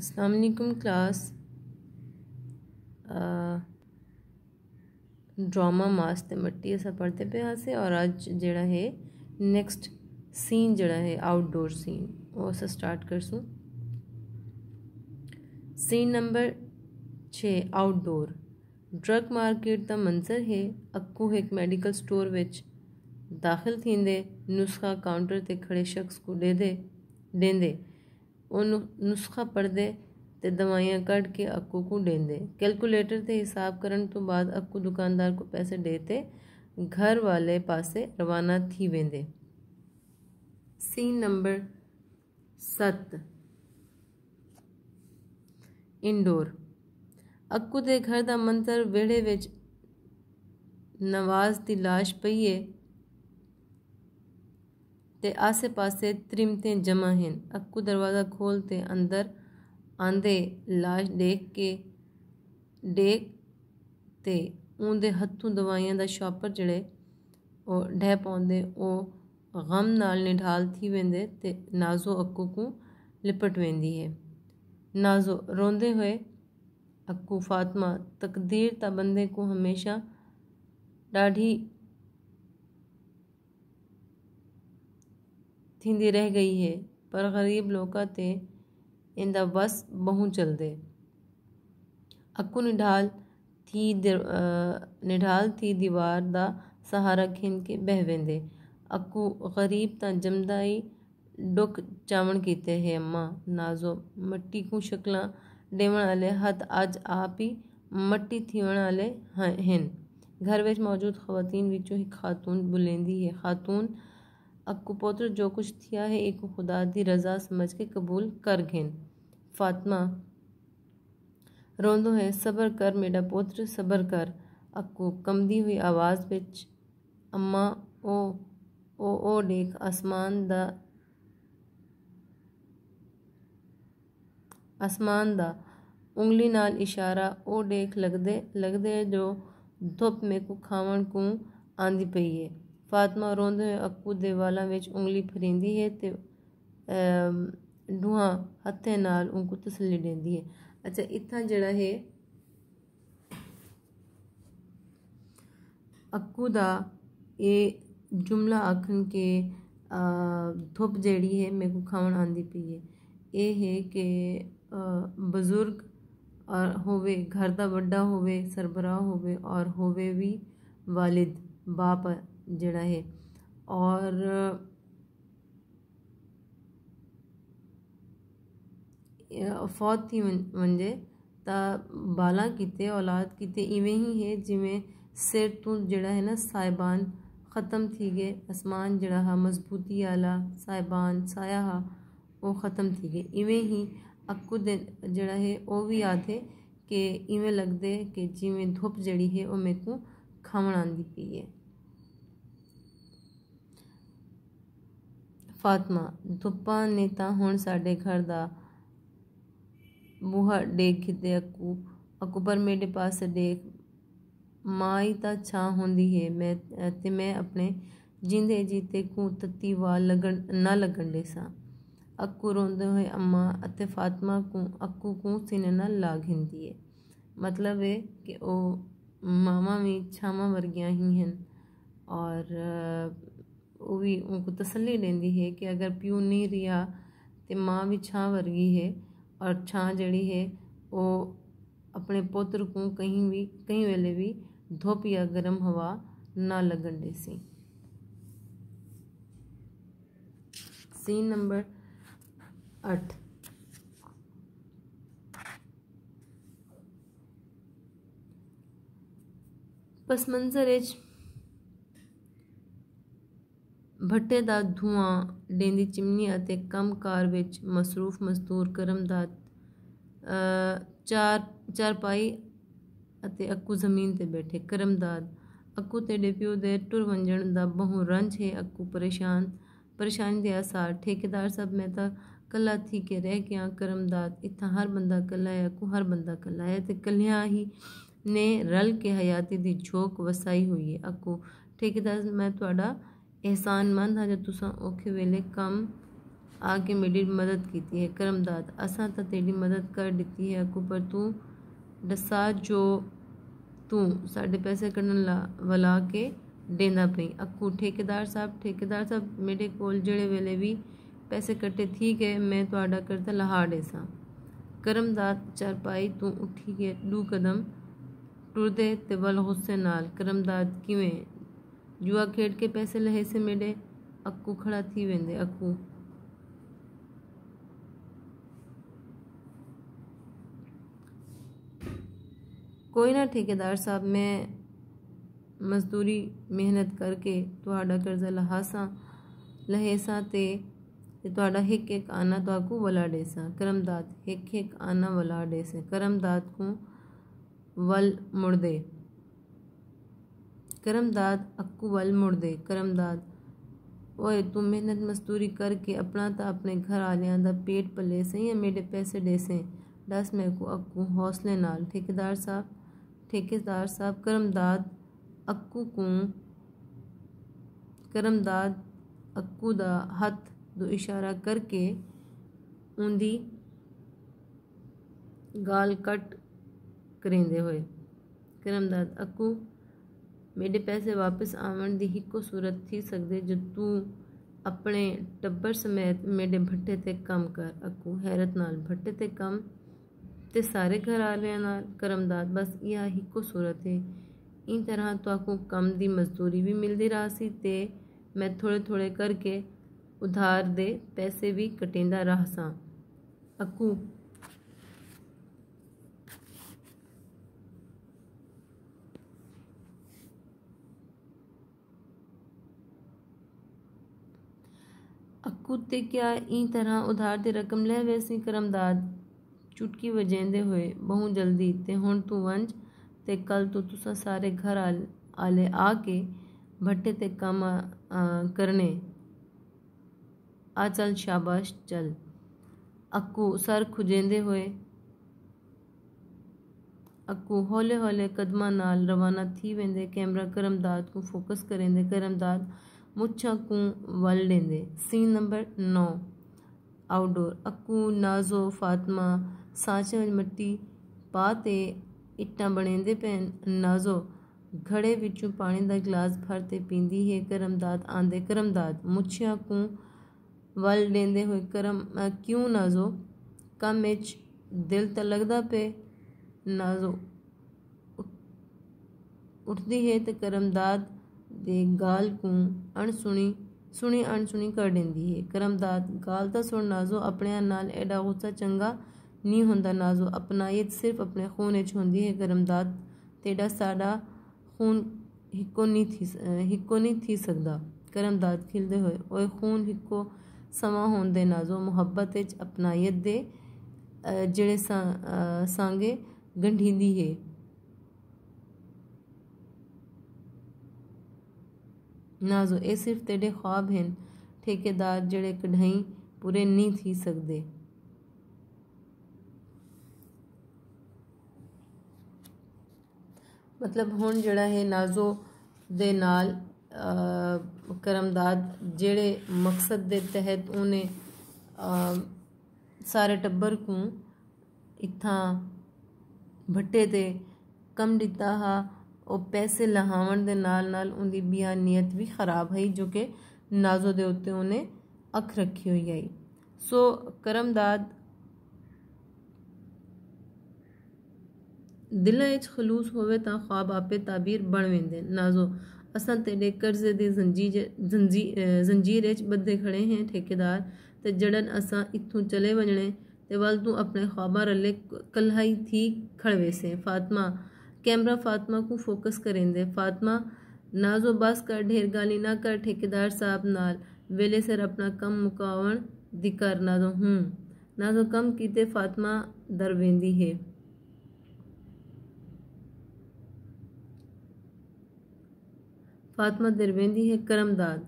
अस्सलाम वालेकुम class. Drama मास ते मट्टी अस पढ़ते पे हाँ से और अज जड़ा है नेक्स्ट सीन जड़ा है आउटडोर सीन वो अस स्टार्ट करसूँ। Scene number 6 outdoor drug market का मंजर है। अक्कू एक मेडिकल स्टोर विच दाखिल थींदे नुस्खा काउंटर ते खड़े शख्स को देंदे वो नुस्खा पढ़दे ते दवाइयाँ कढ़ के अक्कू को देंदे। कैलकुलेटर ते हिसाब करन तो बाद अक्कू दुकानदार को पैसे देते घर वाले पासे रवाना थी वेंदे। सीन नंबर 7 इंडोर अक्कू दे घर दा मंतर वेड़े विच नवाज दी लाश पई है ते आसे पासे त्रिमतें जमा हैं। अक्कू दरवाज़ा खोलते अंदर आंदे लाश देख ते उनदे हथों दवाइयां दा शॉपर जड़े ओ ढह पाउंदे ओ गम नाल निढाल थी वेंदे ते नाजो अक्कू को लिपट वेंदी है। नाजो रोंदे हुए अक्कू फातिमा तकदीर ता बंदे को हमेशा ॾाढी थींदी रह गई है पर गरीब लोका ते इंदा बस बहु चलदे। अक्कू निढाल थी दीवार दा सहारा खिन के बह वेंदे। अक्कू गरीब ता जमदाई डुक चावण कीते है। अम्मा नाजो मट्टी को शक्लां देवण आले हथ अज आप ही मट्टी थीवण आले हैं। घर विच मौजूद खवातीन विचों एक खातून बुलेंदी है। खातून अक्कू पुत्र जो कुछ थिया है एक खुदा दी रजा समझ के कबूल कर घेन। फातिमा रोंदो है सबर कर मेरा पुत्र सबर कर। अक्कू कंबदी हुई आवाज़ विच अम्मा ओ देख आसमान दा उंगली नाल इशारा ओ देख लगदे जो धुप में को खावण को आंदी पई है। फातिमा रोंदे हुए अक्कू दे वालां विच उंगली फरींदी है ते डूहां हत्थें नाल उनको तसल्ली देंदी है। अच्छा इत्थां जड़ा है अक्कू दा ये जुमला आखन के धुप जड़ी है मेरे को खावण आंदी पई है ये है कि बजुर्ग और होवे घर दा वड्डा होवे सरबराह होवे और होवे भी वालिद बाप जड़ा है और फौत थी वंजे ता बाला किते औलाद किते इवें ही है जिमें सिर तो जड़ा है ना साहिबान ख़त्म थी गए आसमान जड़ा हा मजबूती आला साहिबान साया हा वो ख़त्म थी गए। इवें ही अक्कू दे जड़ा है वो भी याद है कि इवें लगदे कि जिमें धुप जड़ी है वो मेरे को खावण आंदी पई है। फातिमा धुप्पा ने तां हुण साडे घर दा बूहा देख खिते अक्कू पर मेरे पास देख माँ ही ता छां होंदी है मैं अपने जिंदे जीते को तत्ती वाल ना लगन देसा। अक्कू रोंदे हुए अम्मा अते फातिमा को अक्कू को सीने नाल ला घिंदी है। मतलब है कि ओ मामा भी छामा वर्गियां ही हैं और वो भी उनको तसल्ली देंदी है कि अगर प्यू नहीं रिहा तो माँ भी छां वर्गी है और छां जड़ी है वो अपने पुत्र को कहीं वेले भी धुप या गर्म हवा ना लगन देसी। सीन नंबर 8 पस मंजर भट्टे दा धुआं देंदी चिमनी अते कम कार विच मसरूफ मजदूर करमदाद चारपाई अते अक्कू जमीन ते बैठे। करमदाद अक्कू तेरे प्यो दे टुर वंजण दा बहु रंज है। अक्कू परेशानी दे आसार ठेकेदार सब में ता कला थी के रह गया। करमदाद इत्था हर बंदा कला है अक्कू हर बंदा कला है ते कलियां ही ने रल के हयाती दी झोंक वसाई हुई है। अक्कू ठेकेदार मैं तुहाडा एहसानमंद हाँ जो तुसां औखे वेले कम आके मेरी मदद की है। करमदाद असां तो तेरी मदद कर दी है अकू, पर तू दसा जो तू साढ़े पैसे कढ़न वला के देंदा पई। अकू ठेकेदार साहब मेरे कोल जेड़े वेले भी पैसे कट्ठे थी गए मैं तुहाडा करदा लहा देसां। करमदाद चारपाई तू उठी के 2 कदम टुरदे ते वल गुस्से नाल, करमदाद किवें जुआ खेड के पैसे लहे से मेरे। अक्कू खड़ा थी वेंदे। अक्कू कोई ना ठेकेदार साहब, मैं मजदूरी मेहनत करके तुहाडा कर्जा लहेसां ते तुहाडा हिक हिक आना तुहाकू वला देसां। करमदाद हिक हिक आना वला देसे। करमदाद को वल मुड़दे। करमदाद अक्कू वल मुड़दे। करमदाद ओए तू मेहनत मजदूरी करके अपना तो अपने घर आलियां दा पेट पले से या मेरे पैसे दे से, दस मेरे को। अक्कू हौसले नाल। ठेकेदार साहब करमदाद अक्कू दा हथ दो इशारा करके उंदी गाल कट करेंदे होए। करमदाद अक्कू मेरे पैसे वापस आवन दी हिक्को सूरत थी सकदे जो तू अपने टब्बर समेत मेरे भट्टे ते कम कर। अक्कू हैरत नाल भट्टे ते कम ते सारे घर आलियां नाल। करमदाद बस यह हिक्को सूरत है। इन तरह तुहाकू कम दी मजदूरी भी मिलती रहा ते मैं थोड़े थोड़े करके उधार दे पैसे भी कटेंदा रहा सा। अक्कू ते क्या इन तरह उधार दे रकम ले वैसी। करमदाद चुटकी वजेंदे होए बहु जल्दी ते हुण तू वंज ते कल तो तुसा सारे घर आले आके भट्टे ते कम करने आ। चल शाबाश चल। अक्कू सर खुजेंदे होए अक्कू हौले हौले कदमां नाल रवाना थी वेंदे। कैमरा करमदाद को फोकस करेंदे। करमदाद मुच्छां को वल देंदे। Scene number 9 outdoor. अक्कू नाजो फातिमा सांचे विच मिट्टी पा ते इट्टां बनेंदे पैन। नाजो घड़े विचों पानी दा गिलास भर ते पींदी है। करमदाद आंदे। करमदाद मुच्छियां को वल देंदे होए क्यों नाजो कम विच दिल तो लगदा पे। नाजो उठदी है ते करमदाद दे गाल को अणसुनी कर देंदी है। करमदाद गाल तो सुन नाजो अपने नाल एडा गुस्सा चंगा नहीं होंदा। नाजो अपनायत सिर्फ अपने खून विच होंदी है। करमदाद तेरा साडा खून हिक्को नहीं थी सकदा। करमदाद खिलदे होए ओए खून हिक्को समा होंदे नाजो मुहब्बत विच अपनायत दे जेड़े सांगे गंढींदी है। नाजो ये सिर्फ तेरे ख्वाब हैं ठेकेदार जेड़े कढ़ाई पूरे नहीं थी सकदे। मतलब हुण जेड़ा है नाजो दे नाल करमदाद जेड़े मकसद दे तहत उन्हें सारे टब्बर को इत्थां भट्टे ते कम दिता हा। और पैसे लहावन दे नाल उनकी बियानीयत भी खराब है जो कि नाजो दे उत्ते उन्हें अख रखी हुई आई। सो करमदाद दिल विच खलूस होवे तां ख्वाब आपे ताबीर बन वेंदे। नाजो असां तेरे कर्जे दी जंजीर विच बद्धे खड़े हैं ठेकेदार ते जड़न असां इत्थों चले वजने ते वल तू अपने ख्वाबा रले कल्हाई थी खड़वे से। फातिमा कैमरा फातिमा को फोकस करेंदे। फातिमा नाजो बस कर ढेर गाली ना कर ठेकेदार साहब नाल वेले सिर अपना कम मुकावण दी कर। नाजो नाजो कम कीते फातिमा दरवेंदी है। फातिमा दरवेंदी है। करमदाद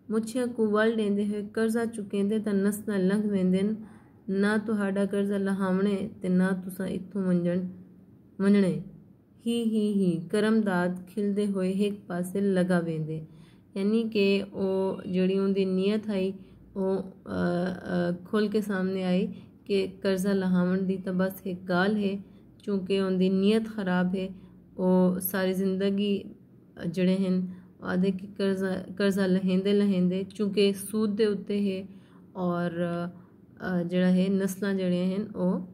मुच्छियां को वल देंदे हुए कर्जा चुकेंदे तां नस्लां लंघ वेंदे ना तुहाडा कर्जा लहावणे ते ना तुसां इत्थों वंजणे। ही करमदाद खिलदे हुए एक पासे लगा वेंदे। यानी कि वो जड़ी उनकी नीयत आई खुल के सामने आई कि कर्जा लहावन दी तो बस एक गाल है, चूँकि उनकी नीयत ख़राब है। वो सारी ज़िंदगी जड़े हैं आदे कि कर्जा लहेंदे लहेंदे चूँकि सूद दे उत्ते है और जड़ा है नस्लां जड़े हैं वो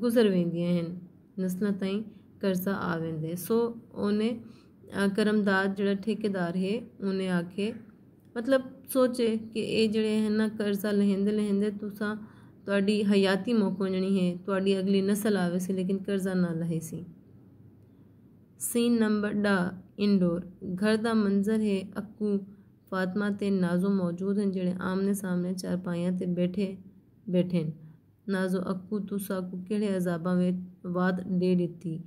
गुजर वेंदियां हैं, नस्लां ताईं कर्जा आ वेंदे। सो उन्हें करमदाद जड़ा ठेकेदार है उन्हें आखे मतलब सोचे कि ये जड़े हैं ना कर्जा लहेंदे लहेंदे तुसा तुहाडी हयाती मुक वजनी है, तुहाडी अगली नस्ल आवे सी लेकिन कर्जा ना लहे सी। सीन नंबर 10 इंडोर घर दा मंजर है। अक्कू फातिमा ते नाजो मौजूद हैं जेड़े आमने सामने चारपाइयां ते बैठे नाजो अक्कू तुसा को केड़े अजाबा में वाद दे दिती।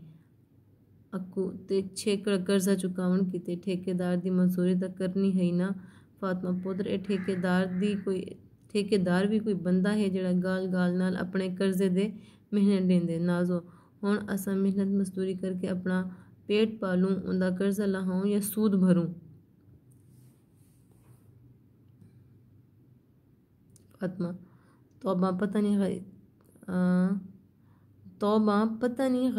अक्कू ते छेकड़ कर्जा चुकावन किते ठेकेदार दी मंजूरी तक करनी है ना। फातिमा पुत्र ए ठेकेदार भी कोई बंदा है जेड़ा गाल गाल नाल अपने कर्जे दे मेहनत देंदे। नाजो हुण असां मेहनत मजदूरी करके अपना पेट पालूं, उनका कर्जा लहाऊं या सूद भरूं। फातिमा तौबा पता नहीं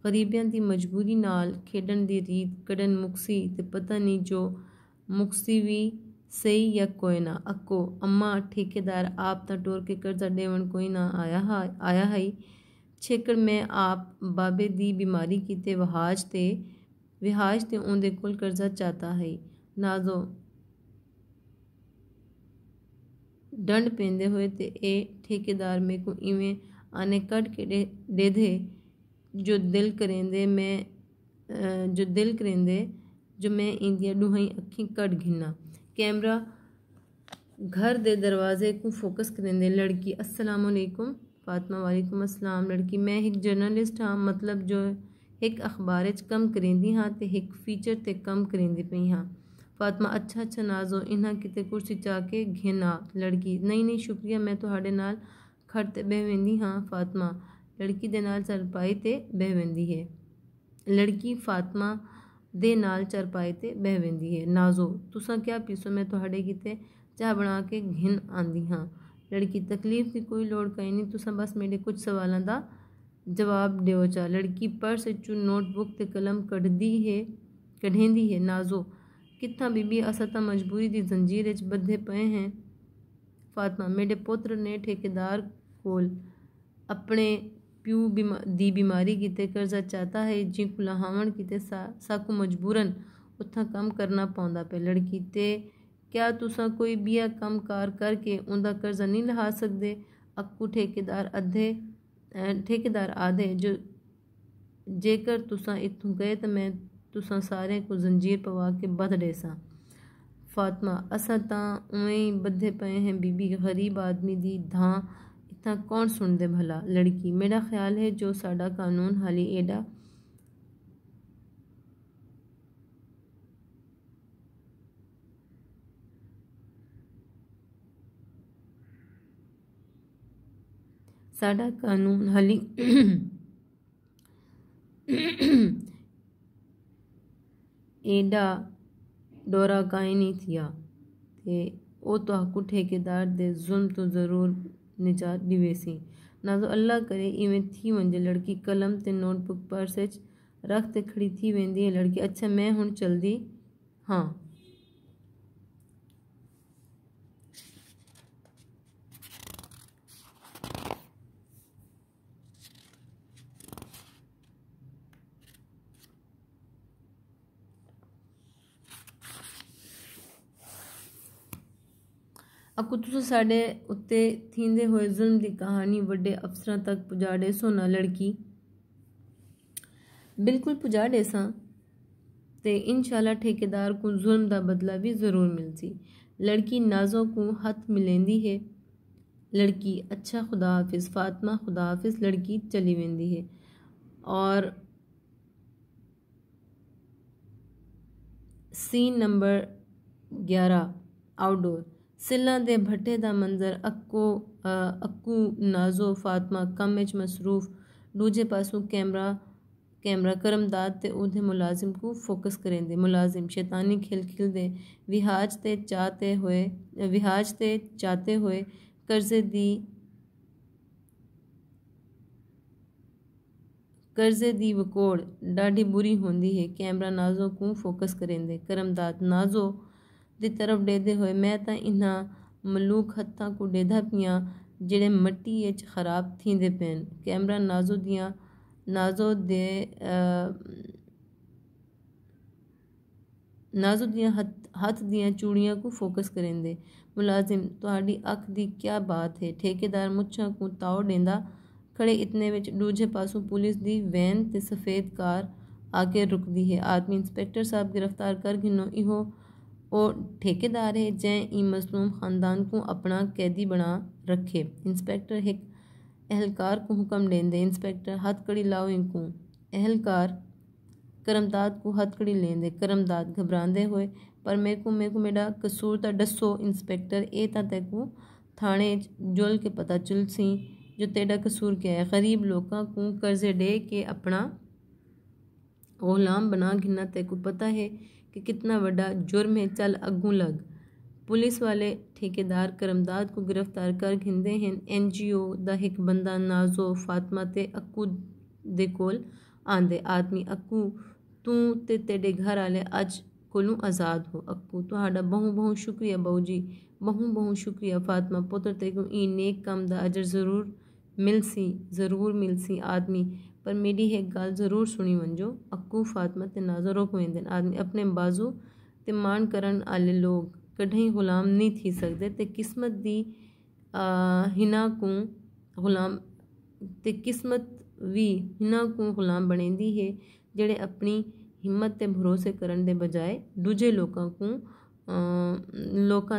गरीबियां दी मजबूरी नाल खेडन दी रीत कड़न मुक्सी ते पता नहीं जो मुक्सी भी सही या कोई ना। अक्को अम्मा ठेकेदार आप ता टोर के कर्जा देवन कोई ना आया है। छेकड़ मैं आप बाबे दी बीमारी किते विहाज ते उनदे कोल कर्जा चाहता है। नाजो डंड पेंदे हुए ते ए ठेकेदार में को इवें आने कट के दे दे जो दिल करेंदे जो मैं इंदिया डूहई अखी कट घिना। कैमरा घर दे दरवाजे को फोकस करेंदे। लड़की अस्सलामुअलैकुम। फातिमा वालेकुम अस्सलाम। लड़की मैं एक जर्नलिस्ट हाँ, मतलब जो एक अखबार कम करेंदी हाँ ते एक फीचर ते कम करेंदी पई हाँ। फातिमा अच्छा नाजो इन्हां किते कुर्सी चा के घेना। लड़की नहीं शुक्रिया मैं तुहाडे नाल खड़ ते बह वेंदी हाँ। फातिमा लड़की दे नाल चरपाई ते बह वेंदी है। लड़की फातिमा दे नाल चरपाई ते बह वेंदी है। नाजो तुसा क्या पीसो मैं तुहाडे किते चाह बना के घिन आंदी हाँ। लड़की तकलीफ की कोई लोड़ कहीं नहीं, तुसा बस मेरे कुछ सवालों का जवाब दियो चा। लड़की पर्स चू नोटबुक ते कलम कढ़ेंदी है। नाजो कित्था बीबी असा तां मजबूरी दी जंजीर च बंधे पे हैं। फातिमा मेरे पुत्र ने ठेकेदार कोल अपने प्यू दी बीमारी किते कर्जा चाहता है जिंकू लहावन किते साकू मजबूरन उत्था कम करना पौंदा पे। लड़की ते क्या तुसा कोई बिया कम कार करके उनका कर्जा नहीं लहा सकदे। अक्कू ठेकेदार आधे जो जेकर तुसा इत्थों गए तो मैं तुसा सारे को जंजीर पवा के बध देसा। फातिमा असा तां उवें बधे पे हैं बीबी गरीब आदमी दी धां इतना कौन सुन दे भला। लड़की मेरा ख्याल है जो साडा कानून हाली एडा साडा कानून हाली एडा डोरा काई नहीं थिया ते ओ तुहाकू ठेकेदार दे जुल्म तो ज़रूर निजात दिवेसी। नाजो अल्लाह करे इवें थी वंजे। लड़की कलम ते नोटबुक पर्स रख ते खड़ी थी वेंदी है। लड़की अच्छा मैं हुण चलदी हाँ। अक्कू तुस साडे उत्ते थींदे हुए जुल्म दी कहानी वड्डे अफसरां तक पुजाड़े सो ना। लड़की बिल्कुल पुजाड़े सां ते इंशाल्लाह ठेकेदार को जुल्म दा बदला भी ज़रूर मिलसी। लड़की नाजो को हथ मिलेंदी है। लड़की अच्छा खुदा हाफिज़। फातिमा खुदा हाफिज़। लड़की चली वेंदी है। और सीन नंबर 11 आउटडोर सिल्लां दे भट्टे दा मंजर। अक्कू नाजो फातिमा कम च मसरूफ। दूजे पासों कैमरा करमदाद ते उहदे मुलाजिम को फोकस करेंदे। मुलाजिम शैतानी खेल खिलदे विहाज ते चाहते हुए कर्जे दी वकोड़ डाढ़ी बुरी होंदी है। कैमरा नाजो को फोकस करेंदे। करमदाद नाजो दी तरफ डेदे हुए मैं तां इन्हां मलूक हत्थां को डेदा पियां जेड़े मट्टी च खराब थींदे पैन। कैमरा नाजो दियां हथ दियां चूड़ियां को फोकस करेंदे। मुलाजिम तुहाडी अख दी क्या बात है। ठेकेदार मुच्छां को ताओ देंदा खड़े इतने विच दूजे पासों पुलिस दी वैन ते सफ़ेद कार आके रुकदी है। आदमी इंस्पेक्टर साहब गिरफ्तार कर गिनो इहो ओ ठेकेदार है जै ई मसलूम ख़ानदान को अपना कैदी बना रखे। इंस्पेक्टर एक एहलकार को हुक्म देंदे। इंस्पेक्टर हथकड़ी लाओ इनको। एहलकार करमदाद को हथकड़ी लेंदे। करमदाद घबरांदे हुए पर मेरे को मेरा कसूर ता दसो इंस्पेक्टर ए ता तैको थाने जुल के पता चल सी जो तेरा कसूर क्या है। गरीब लोगों को कर्जे दे के अपना गुलाम बना गिना तेको पता है कि कितना बड़ा जुर्म है। चल अगू लग। पुलिस वाले ठेकेदार करमदाद को गिरफ्तार कर घिंदे हैं। NGO दा एक बंदा नाजो फातिमा ते अक्कू दे कोल आंदे। आदमी अक्कू तू ते तेरे घर आले अज कोलों आज़ाद हो। अक्कू तुहाडा बहुत शुक्रिया बहू जी, बहुत शुक्रिया फातिमा पुत्र तेको ई नेक काम दा अजर ज़रूर मिलसी। आदमी पर मेरी एक गल ज़रूर सुनी वंजो। अक्कू फातिमा ते नाजो रोक वेंदे। आदमी अपने बाजू ते मान करन आले लोग कढ़ई गुलाम नहीं थी सकते ते किस्मत दी हिना को गुलाम बनेंदी है जेड़े अपनी हिम्मत ते भरोसे करन दे बजाय दूजे लोकां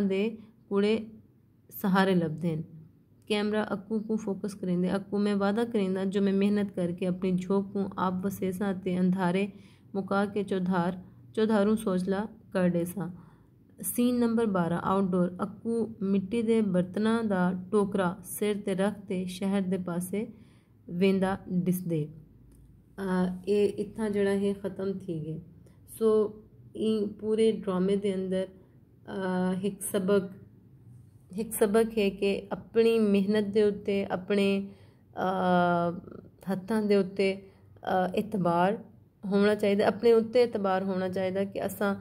दे कूड़े सहारे लभदे हैं। कैमरा अक्कू को फोकस करेंदे। अक्कू मैं वादा करेंदा जो मैं मेहनत करके अपनी झोंक को आप वसेसा ते अंधारे मुका के चौधारू सोचला कर देसा। Scene number 12 outdoor. अक्कू मिट्टी दे बर्तनां दा टोकरा सिर ते रख ते शहर दे पासे वेंदा दिसदे। इत्थां जड़ा है ख़त्म थी गए। सो पूरे ड्रामे दे अंदर एक सबक है कि अपनी मेहनत दे उत्ते अपने हत्थां दे उत्ते एतबार होना चाहिए। अपने उत्ते एतबार होना चाहिए कि असां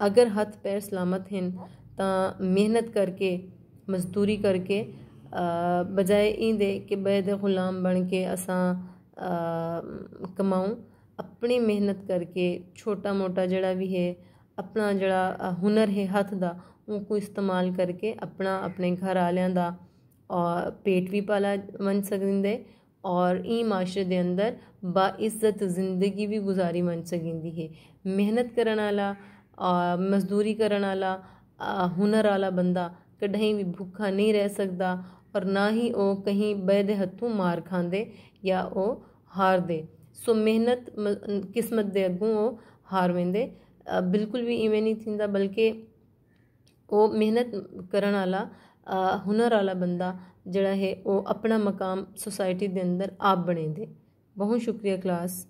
अगर हथ पैर सलामत हैं तो मेहनत करके मजदूरी करके बजाय इंदे कि बेद गुलाम बन के असां कमाऊं। अपनी मेहनत करके छोटा मोटा जड़ा भी है अपना जड़ा हुनर है हथ दा उनको इस्तेमाल करके अपने घर आलियां दा और पेट भी पाला वन सकते और ई माशरे दे अंदर बाइज्जत जिंदगी भी गुजारी वन सकती है। मेहनत करने वाला मजदूरी करने वाला हुनर वाला बंदा कहीं भी भूखा नहीं रह सकता और ना ही वो कहीं बेद हथों मार खांदे या वो हार दे। सो मेहनत किस्मत दे अगों वो हार वेंदे बिल्कुल भी इवें नहीं थींदा बल्कि वो मेहनत करने वाला हुनर वाला बंदा जड़ा है वो अपना मकाम सोसाइटी दे अंदर आप बने दे। बहुत शुक्रिया क्लास।